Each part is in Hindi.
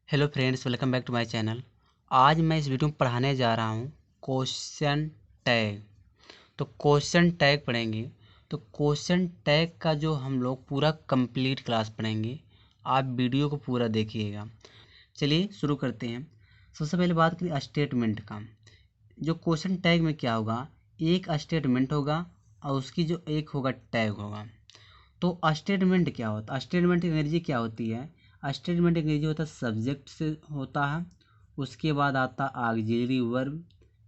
Hello friends, welcome back to my channel. आज मैं इस वीडियो में पढ़ाने जा रहा हूँ क्वेश्चन टैग। तो क्वेश्चन टैग पढ़ेंगे। तो क्वेश्चन टैग का जो हम लोग पूरा कंप्लीट क्लास पढ़ेंगे, आप वीडियो को पूरा देखिएगा। चलिए शुरू करते हैं। सबसे पहले बात करें स्टेटमेंट का। जो क्वेश्चन टैग में क्या होगा, एक स्टेटमेंट होगा और उसकी जो एक होगा टैग होगा। तो स्टेटमेंट क्या होता है? स्टेटमेंट की अंग्रेजी क्या होती है? स्टेटमेंट की अंग्रेजी होता है सब्जेक्ट से होता है, उसके बाद आता ऑक्सिलरी वर्ब,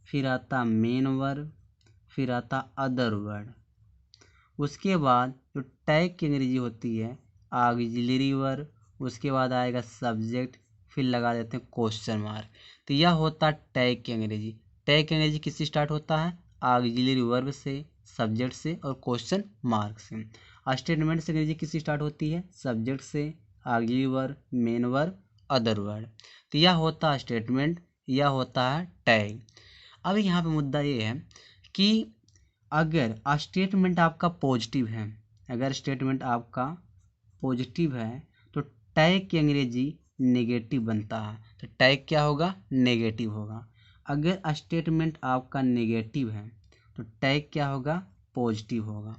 फिर आता मेन वर्ब, फिर आता अदर वर्ब। उसके बाद जो टैग की अंग्रेजी होती है ऑक्सिलरी वर्ब, उसके बाद आएगा सब्जेक्ट, फिर लगा देते हैं क्वेश्चन मार्क। तो यह होता है टैग की अंग्रेजी। टैग की अंग्रेजी किससे स्टार्ट होता है? ऑक्सिलरी वर्ब से, सब्जेक्ट से और क्वेश्चन मार्क से। स्टेटमेंट से अंग्रेजी किससे स्टार्ट होती है? सब्जेक्ट से, auxiliary verb, main verb, other verb. तो यह होता है स्टेटमेंट, यह होता है टैग। अब यहाँ पे मुद्दा ये है कि अगर स्टेटमेंट आपका पॉजिटिव है, अगर स्टेटमेंट आपका पॉजिटिव है तो टैग की अंग्रेजी नेगेटिव बनता है। तो टैग क्या होगा? नेगेटिव होगा। अगर स्टेटमेंट आपका नेगेटिव है तो टैग क्या होगा? पॉजिटिव होगा।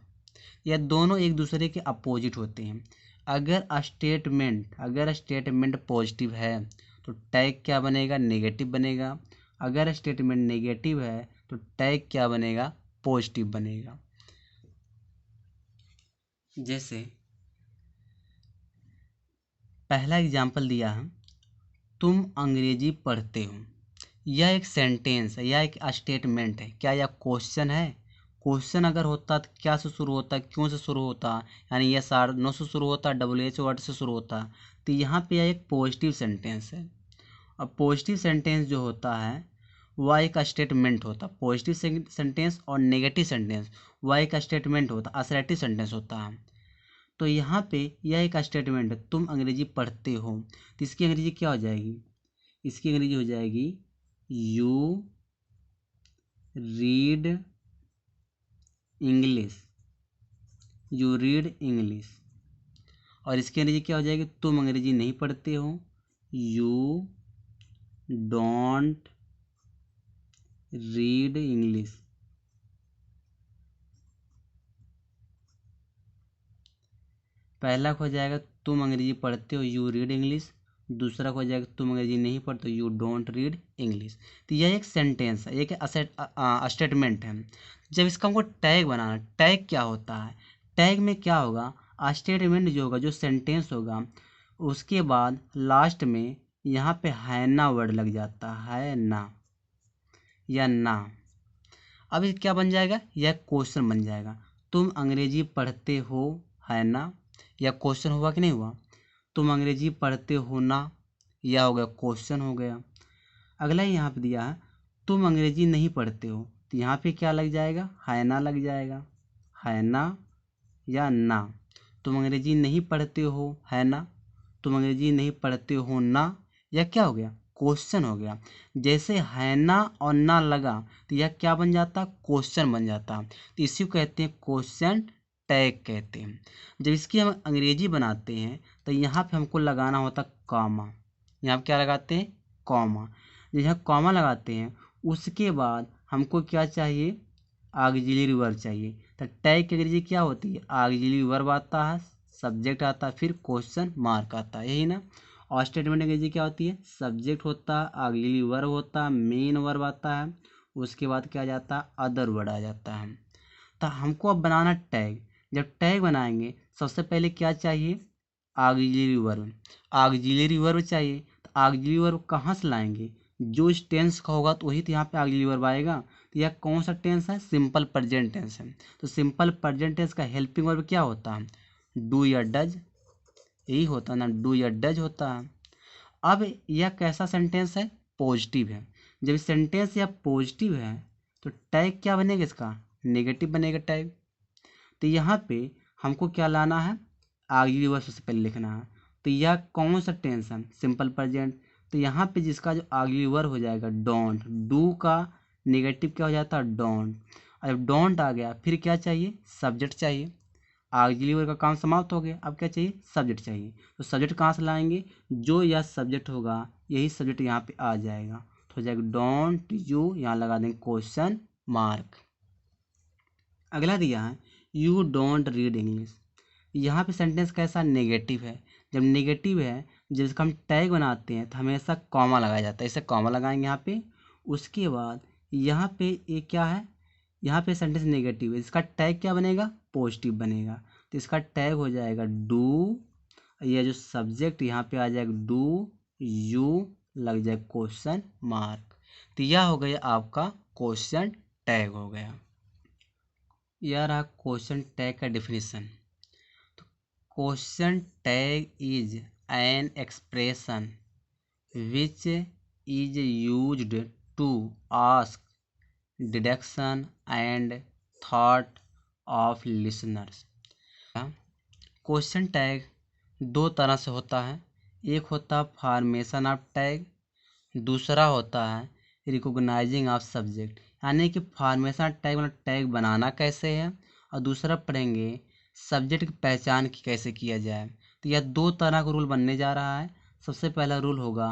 यह दोनों एक दूसरे के अपोजिट होते हैं। अगर स्टेटमेंट पॉजिटिव है तो टैग क्या बनेगा? नेगेटिव बनेगा। अगर स्टेटमेंट नेगेटिव है तो टैग क्या बनेगा? पॉजिटिव बनेगा। जैसे पहला एग्जाम्पल दिया है, तुम अंग्रेजी पढ़ते हो। यह एक सेंटेंस है, यह एक स्टेटमेंट है। क्या यह क्वेश्चन है? क्वेश्चन अगर होता तो क्या से शुरू होता, क्यों से शुरू होता, यानी यह सार नो से शुरू होता, WH वर्ड से शुरू होता। तो यहाँ पे यह एक पॉजिटिव सेंटेंस है। अब पॉजिटिव सेंटेंस जो होता है वह एक स्टेटमेंट होता है। पॉजिटिव सेंटेंस और नेगेटिव सेंटेंस वह एक स्टेटमेंट होता, असर्टिव सेंटेंस होता है। तो यहाँ पे यह एक स्टेटमेंट है, तुम अंग्रेजी पढ़ते हो। तो इसकी अंग्रेजी क्या हो जाएगी? इसकी अंग्रेजी हो जाएगी you read English, you read English. और इसकी अंग्रेजी क्या हो जाएगी? तुम अंग्रेजी नहीं पढ़ते हो, यू डोंट रीड इंग्लिश। पहला हो जाएगा तुम अंग्रेजी पढ़ते हो, यू रीड इंग्लिश। दूसरा हो जाएगा तुम अंग्रेजी नहीं पढ़ते, यू डोंट रीड इंग्लिश। तो यह एक सेंटेंस है, एक स्टेटमेंट है। जब इसका हमको टैग बनाना, टैग क्या होता है? टैग में क्या होगा? स्टेटमेंट जो होगा, जो सेंटेंस होगा, उसके बाद लास्ट में यहाँ पे है ना वर्ड लग जाता है, ना या ना। अब ये क्या बन जाएगा? यह क्वेश्चन बन जाएगा। तुम अंग्रेजी पढ़ते हो, है ना। यह क्वेश्चन हुआ कि नहीं हुआ? तुम अंग्रेजी पढ़ते हो ना, यह हो गया क्वेश्चन हो गया। अगला यहाँ पे दिया है तुम अंग्रेजी नहीं पढ़ते हो। तो यहाँ पे क्या लग जाएगा? है ना लग जाएगा, है ना या ना। तुम अंग्रेजी नहीं पढ़ते हो, है ना। तुम अंग्रेजी नहीं पढ़ते हो ना, यह क्या हो गया? क्वेश्चन हो गया। जैसे है ना और ना लगा तो यह क्या बन जाता? क्वेश्चन बन जाता। तो इसी को कहते हैं क्वेश्चन टैग कहते हैं। जब इसकी हम अंग्रेजी बनाते हैं तो यहाँ पे हमको लगाना होता कॉमा। यहाँ पे क्या लगाते हैं? कॉमा। यहाँ कॉमा लगाते हैं, उसके बाद हमको क्या चाहिए? ऑक्सिलरी वर्ब चाहिए। तो टैग की अंग्रेजी क्या होती है? ऑक्सिलरी वर्ब आता है, सब्जेक्ट आता है, फिर क्वेश्चन मार्क आता है, यही ना। और स्टेटमेंट अंग्रेजी क्या होती है? सब्जेक्ट होता है, ऑक्सिलरी वर्ब होता है, मेन वर्ब आता है, उसके बाद क्या आ जाता है? अदर वर्ड आ जाता है। तो हमको अब बनाना टैग। जब टैग बनाएंगे सबसे पहले क्या चाहिए? Auxiliary verb. ऑक्सिलरी वर्ब चाहिए। तो ऑक्सिलरी वर्ब कहाँ से लाएंगे? जो इस टेंस का होगा तो वही तो यहाँ पे ऑक्सिलरी वर्ब आएगा। तो यह कौन सा टेंस है? सिंपल प्रेजेंट टेंस है। तो सिंपल प्रेजेंट टेंस का हेल्पिंग वर्ब क्या होता है? डू या डज, यही होता है ना, डू या डज होता है। अब यह कैसा सेंटेंस है? पॉजिटिव है। जब सेंटेंस यह पॉजिटिव है तो टैग क्या बनेगा? इसका नेगेटिव बनेगा टैग। तो यहाँ पे हमको क्या लाना है? ऑक्सिलरी वर्ब सबसे पहले लिखना है। तो यह कौन सा टेंस है? Simple present. तो यहाँ पे जिसका जो ऑक्सिलरी वर्ब हो जाएगा डोंट, डू का नेगेटिव क्या हो जाता है? डोंट। और जब डोंट आ गया फिर क्या चाहिए? सब्जेक्ट चाहिए। ऑक्सिलरी वर्ब का काम समाप्त हो गया। अब क्या चाहिए? सब्जेक्ट चाहिए। तो सब्जेक्ट कहाँ से लाएंगे? जो यह सब्जेक्ट होगा यही सब्जेक्ट यहाँ पे आ जाएगा। तो हो जाएगा डोंट यू, यहाँ लगा देंगे क्वेश्चन मार्क। अगला दिया है यू डोंट रीड इंग्लिश। यहाँ पे सेंटेंस कैसा? नेगेटिव है। जब नेगेटिव है, जब इसका हम टैग बनाते हैं तो हमेशा कॉमा लगाया जाता है। इसे कॉमा लगाएंगे यहाँ पे। उसके बाद यहाँ पे ये क्या है? यहाँ पे सेंटेंस नेगेटिव है, इसका टैग क्या बनेगा? पॉजिटिव बनेगा। तो इसका टैग हो जाएगा डू, यह जो सब्जेक्ट यहाँ पे आ जाएगा डू यू, लग जाएगा क्वेश्चन मार्क। तो यह हो गया आपका क्वेश्चन टैग हो गया। यह रहा क्वेश्चन टैग का definition. Question tag is an expression which is used to ask deduction and thought of listeners. Question tag दो तरह से होता है। एक होता है फॉर्मेशन ऑफ टैग, दूसरा होता है रिकॉग्नाइजिंग ऑफ सब्जेक्ट। यानी कि फॉर्मेशन टैग मतलब टैग बनाना कैसे है, और दूसरा पढ़ेंगे सब्जेक्ट की पहचान की कैसे किया जाए। तो यह दो तरह का रूल बनने जा रहा है। सबसे पहला रूल होगा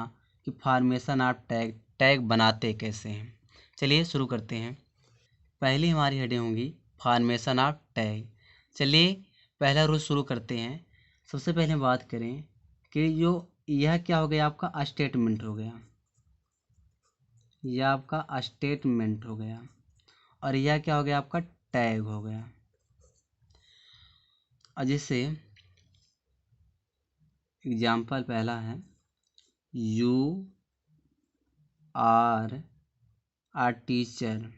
कि फॉर्मेशन ऑफ टैग, टैग बनाते कैसे हैं। चलिए शुरू करते हैं। पहली हमारी हेडिंग होगी फॉर्मेशन ऑफ टैग। चलिए पहला रूल शुरू करते हैं। सबसे पहले हम बात करें कि जो यह क्या हो गया? आपका स्टेटमेंट हो गया, यह आपका स्टेटमेंट हो गया, और यह क्या हो गया? आपका टैग हो गया। और जैसे एग्जाम्पल पहला है यू आर आ टीचर,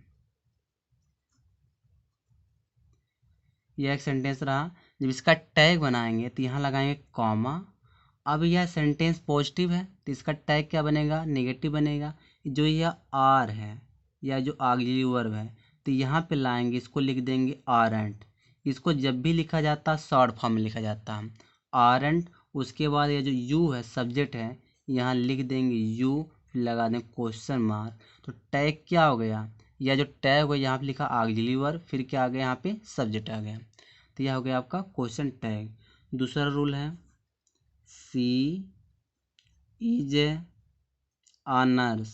यह एक सेंटेंस रहा। जब इसका टैग बनाएंगे तो यहाँ लगाएंगे कॉमा। अब यह सेंटेंस पॉजिटिव है तो इसका टैग क्या बनेगा? नेगेटिव बनेगा। जो यह आर है या जो ऑक्सिलरी वर्ब है तो यहाँ पे लाएंगे, इसको लिख देंगे आरंट। इसको जब भी लिखा जाता है शॉर्ट फॉर्म में लिखा जाता है आरंट। उसके बाद ये जो यू है सब्जेक्ट है, यहाँ लिख देंगे यू, फिर लगा देंगे क्वेश्चन मार्क। तो टैग क्या हो गया? या जो टैग हो यहाँ पे लिखा ऑक्सिलरी वर्ब, फिर क्या आ गया? यहाँ पे सब्जेक्ट आ गया। तो यह हो गया आपका क्वेश्चन टैग। दूसरा रूल है सी इज ऑनर्स।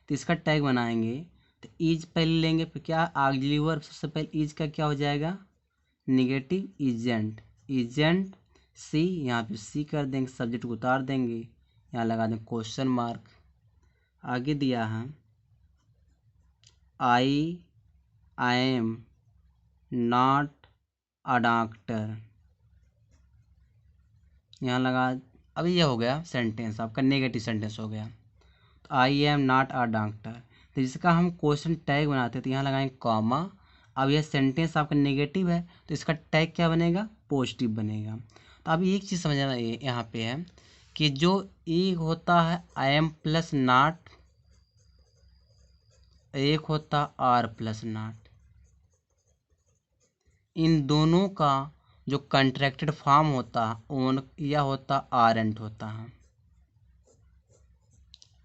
तो इसका टैग बनाएंगे तो इज पहले लेंगे, फिर क्या? Auxiliary verb. सबसे पहले इज का क्या हो जाएगा? निगेटिव इजेंट, इजेंट सी, यहाँ पे सी कर देंगे, सब्जेक्ट को उतार देंगे, यहाँ लगा देंगे क्वेश्चन मार्क। आगे दिया है I am not a doctor, यहाँ लगा। अभी यह हो गया सेंटेंस आपका नेगेटिव सेंटेंस हो गया। I am not a doctor. तो जिसका हम क्वेश्चन टैग बनाते हैं तो यहाँ लगाएंगे कॉमा। अब यह सेंटेंस आपका नेगेटिव है तो इसका टैग क्या बनेगा? पॉजिटिव बनेगा। तो अब एक चीज़ समझना यहाँ पे है कि जो एक होता है आई एम प्लस नॉट, एक होता आर प्लस नॉट, इन दोनों का जो कंट्रैक्टेड फॉर्म होता है ओन यह होता आरेंट होता है,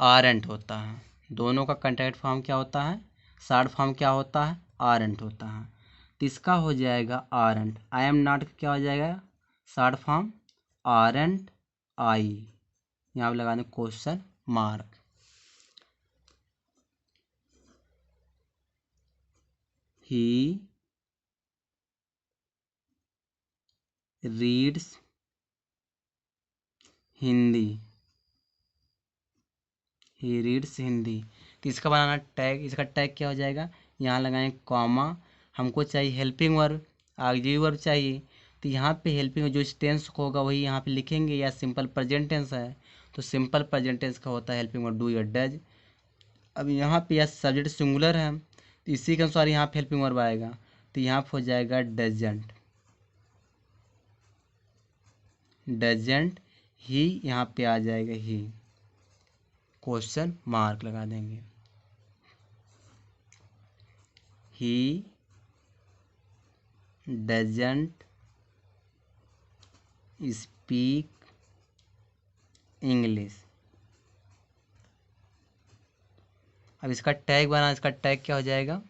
आरेंट होता है। दोनों का कंट्रैक्ट फॉर्म क्या होता है? शॉर्ट फॉर्म क्या होता है? आरेंट होता है। तो इसका हो जाएगा आरेंट। आई एम नॉट क्या हो जाएगा? शॉर्ट फॉर्म आरेंट आई, यहाँ पे लगा दें question mark. He reads Hindi, he reads Hindi. तो इसका बनाना टैग, इसका टैग क्या हो जाएगा? यहाँ लगाएं कॉमा। हमको चाहिए हेल्पिंग वर्ब, ऑक्सिलरी वर्ब चाहिए। तो यहाँ पे हेल्पिंग जो टेंस होगा वही यहाँ पे लिखेंगे, या सिंपल प्रेजेंट टेंस है तो सिंपल प्रेजेंट टेंस का होता है हेल्पिंग वर्ब डू या डज। अब यहाँ पे यह सब्जेक्ट सिंगुलर है तो इसी के अनुसार यहाँ पे हेल्पिंग वर्ब आएगा। तो यहाँ पे हो जाएगा डजेंट, डजेंट ही, यहाँ पे आ जाएगा ही, क्वेश्चन मार्क लगा देंगे। He doesn't speak English. अब इसका टैग बना, इसका टैग क्या हो जाएगा?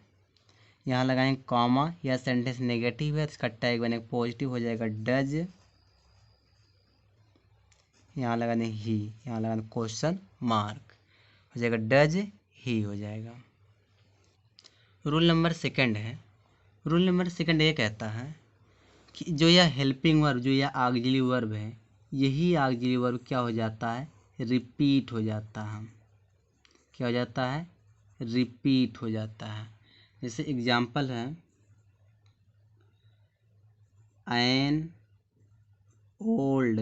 यहाँ लगाएंगे कॉमा, यह सेंटेंस नेगेटिव है तो इसका टैग बनेगा पॉजिटिव, हो जाएगा डज। यहाँ लगा दें ही, यहाँ लगा दें क्वेश्चन मार्क, हो जाएगा डज ही हो जाएगा। रूल नंबर सेकंड है, रूल नंबर सेकंड ये कहता है कि जो यह हेल्पिंग वर्ब, जो यह ऑक्सिलरी वर्ब है, यही ऑक्सिलरी वर्ब क्या हो जाता है, रिपीट हो जाता है। क्या हो जाता है, रिपीट हो जाता है। जैसे एग्जाम्पल है, an old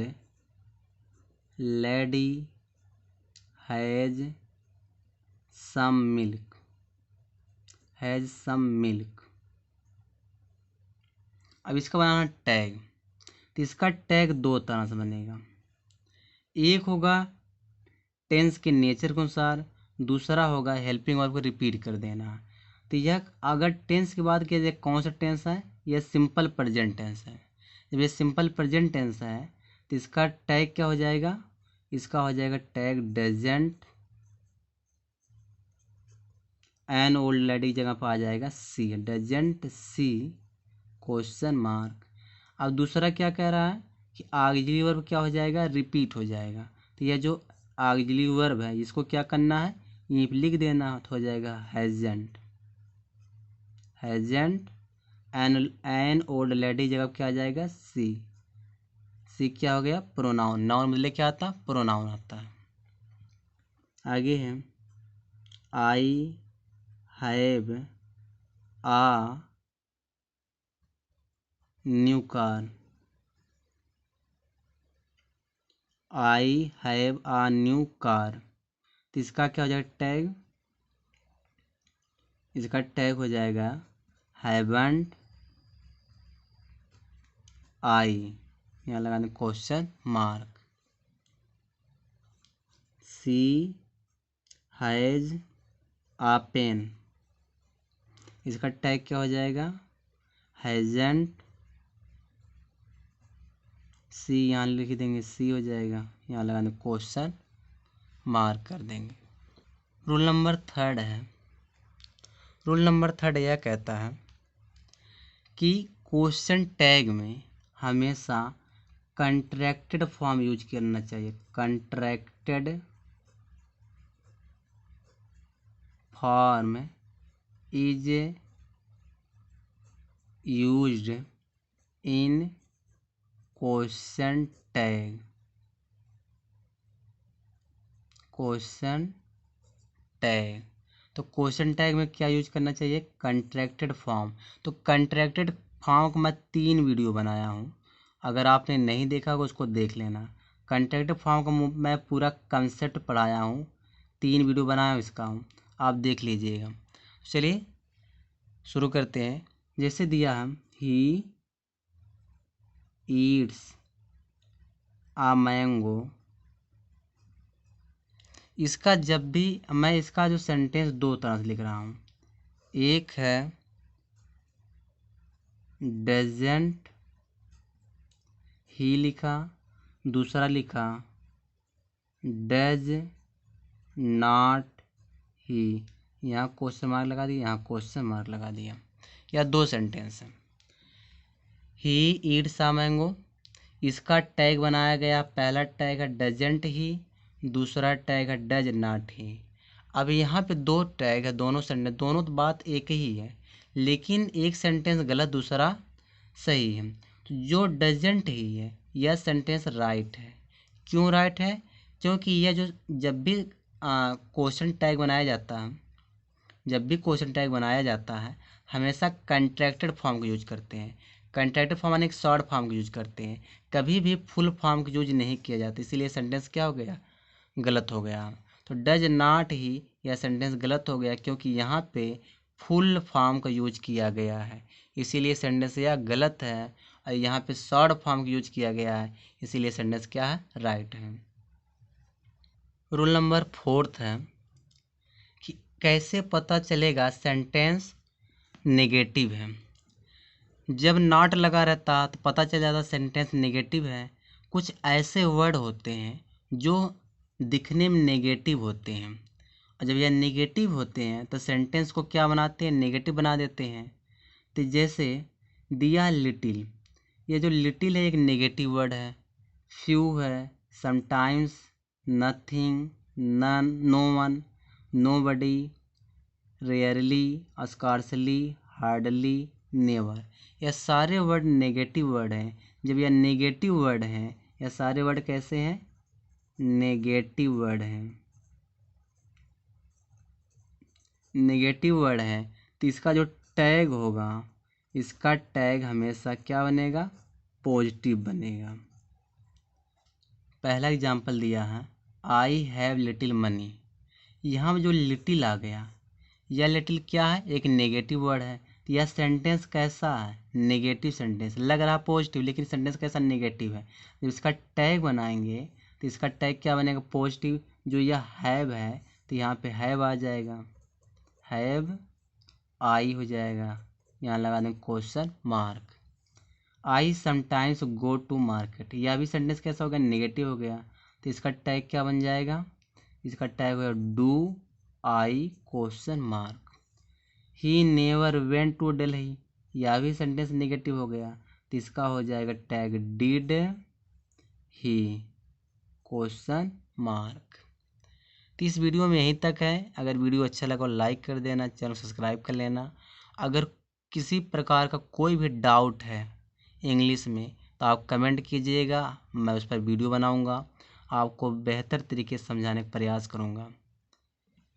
lady has some milk, has some milk. अब इसका बनाना टैग, तो इसका टैग दो तरह से बनेगा। एक होगा टेंस के नेचर के अनुसार, दूसरा होगा हेल्पिंग वर्ब को रिपीट कर देना। तो यह अगर टेंस की बात किया जाए, कौन सा टेंस है, यह सिंपल प्रेजेंट टेंस है। जब ये सिंपल प्रेजेंट टेंस है तो इसका टैग क्या हो जाएगा, इसका हो जाएगा tag doesn't, N old lady की जगह पर आ जाएगा सी, डजंट सी क्वेश्चन मार्क। अब दूसरा क्या कह रहा है कि ऑक्सिलरी वर्ब क्या हो जाएगा, रिपीट हो जाएगा। तो यह जो ऑक्सिलरी वर्ब है इसको क्या करना है, यहीं पे लिख देना, तो हो जाएगा हैजेंट, हैजेंट एन ओल्ड लेडी जगह क्या आ जाएगा सी, सी क्या हो गया, प्रोनाउन। नाउन मतलब क्या आता, प्रोनाउन आता है। आगे है, I have a new car, I have a new car. तो इसका क्या हो जाएगा टैग, इसका टैग हो जाएगा हैवंट आई, यहाँ लगा दें question mark. She has a pen, इसका टैग क्या हो जाएगा, हैजेंट सी, यहाँ लिख देंगे सी हो जाएगा, यहाँ लगा दें क्वेश्चन मार्क कर देंगे। रूल नंबर थर्ड है, रूल नंबर थर्ड यह कहता है कि क्वेश्चन टैग में हमेशा कंट्रैक्टेड फॉर्म यूज करना चाहिए। Contracted form is used in question tag, question tag. तो क्वेश्चन टैग में क्या यूज करना चाहिए, कंट्रैक्टेड फॉर्म। तो कंट्रैक्टेड फॉर्म का मैं 3 वीडियो बनाया हूँ, अगर आपने नहीं देखा होगा उसको देख लेना। कंट्रैक्टेड फॉर्म का मैं पूरा कंसेप्ट पढ़ाया हूँ, 3 वीडियो बनाया हूँ इसका हूँ, आप देख लीजिएगा। चलिए शुरू करते हैं। जैसे दिया हम, ही ईट्स आ मैंगो, इसका जब भी मैं इसका जो सेंटेंस दो तरह से लिख रहा हूँ, एक है डजंट ही लिखा, दूसरा लिखा डज नॉट ही, यहाँ क्वेश्चन मार्क लगा दिया, यहाँ क्वेश्चन मार्क लगा दिया। या दो सेंटेंस है, ही ईट्स आ मैंगो, इसका टैग बनाया गया, पहला टैग है डजंट ही, दूसरा टैग है डज नॉट ही। अब यहाँ पे दो टैग है, दोनों सेंटेंस, दोनों तो बात एक ही है, लेकिन एक सेंटेंस गलत दूसरा सही है। तो जो डजंट ही है यह सेंटेंस राइट है। क्यों राइट है, क्योंकि यह जो जब भी क्वेश्चन टैग बनाया जाता है, जब भी क्वेश्चन टैग बनाया जाता है हमेशा कंट्रैक्टेड फॉर्म का यूज करते हैं। कंट्रैक्टेड फॉर्म यानी शॉर्ट फॉर्म का यूज करते हैं, कभी भी फुल फॉर्म का यूज नहीं किया जाता, इसीलिए सेंटेंस क्या हो गया, गलत हो गया। तो डज नॉट ही यह सेंटेंस गलत हो गया, क्योंकि यहाँ पे फुल फॉर्म का यूज किया गया है, इसीलिए सेंटेंस यह गलत है। और यहाँ पे शॉर्ट फॉर्म का यूज किया गया है, इसीलिए सेंटेंस क्या है, राइट है। रूल नंबर फोर्थ है कि कैसे पता चलेगा सेंटेंस नेगेटिव है। जब नॉट लगा रहता तो पता चल जाता सेंटेंस नेगेटिव है। कुछ ऐसे वर्ड होते हैं जो दिखने में नेगेटिव होते हैं, और जब यह नेगेटिव होते हैं तो सेंटेंस को क्या बनाते हैं, नेगेटिव बना देते हैं। तो जैसे दिया लिटिल, ये जो लिटिल है एक नेगेटिव वर्ड है। फ्यू है, sometimes, nothing, none, no one, nobody, rarely, scarcely, hardly, never, यह सारे वर्ड नेगेटिव वर्ड हैं। जब यह नेगेटिव वर्ड हैं, यह सारे वर्ड कैसे हैं, नेगेटिव वर्ड हैं, नेगेटिव वर्ड है। तो इसका जो टैग होगा, इसका टैग हमेशा क्या बनेगा, पॉजिटिव बनेगा। पहला एग्जाम्पल दिया है, आई हैव लिटिल मनी। यहाँ जो लिटिल आ गया, यह लिटिल क्या है, एक नेगेटिव वर्ड है। तो यह सेंटेंस कैसा है, नेगेटिव सेंटेंस, लग रहा पॉजिटिव लेकिन सेंटेंस कैसा, नेगेटिव है। जब इसका टैग बनाएंगे तो इसका टैग क्या बनेगा, पॉजिटिव। जो यह हैव है तो यहाँ पे हैव आ जाएगा, हैव आई हो जाएगा, यहाँ लगा दें question mark. I sometimes go to market, यह भी सेंटेंस कैसा हो गया, नेगेटिव हो गया। तो इसका टैग क्या बन जाएगा, इसका टैग हो do I question mark. He never went to Delhi, यह भी सेंटेंस नेगेटिव हो गया। तो इसका हो जाएगा tag did he question mark. तो इस वीडियो में यहीं तक है। अगर वीडियो अच्छा लगा लाइक कर देना, चैनल सब्सक्राइब कर लेना। अगर किसी प्रकार का कोई भी डाउट है इंग्लिश में तो आप कमेंट कीजिएगा, मैं उस पर वीडियो बनाऊंगा, आपको बेहतर तरीके से समझाने का प्रयास करूंगा।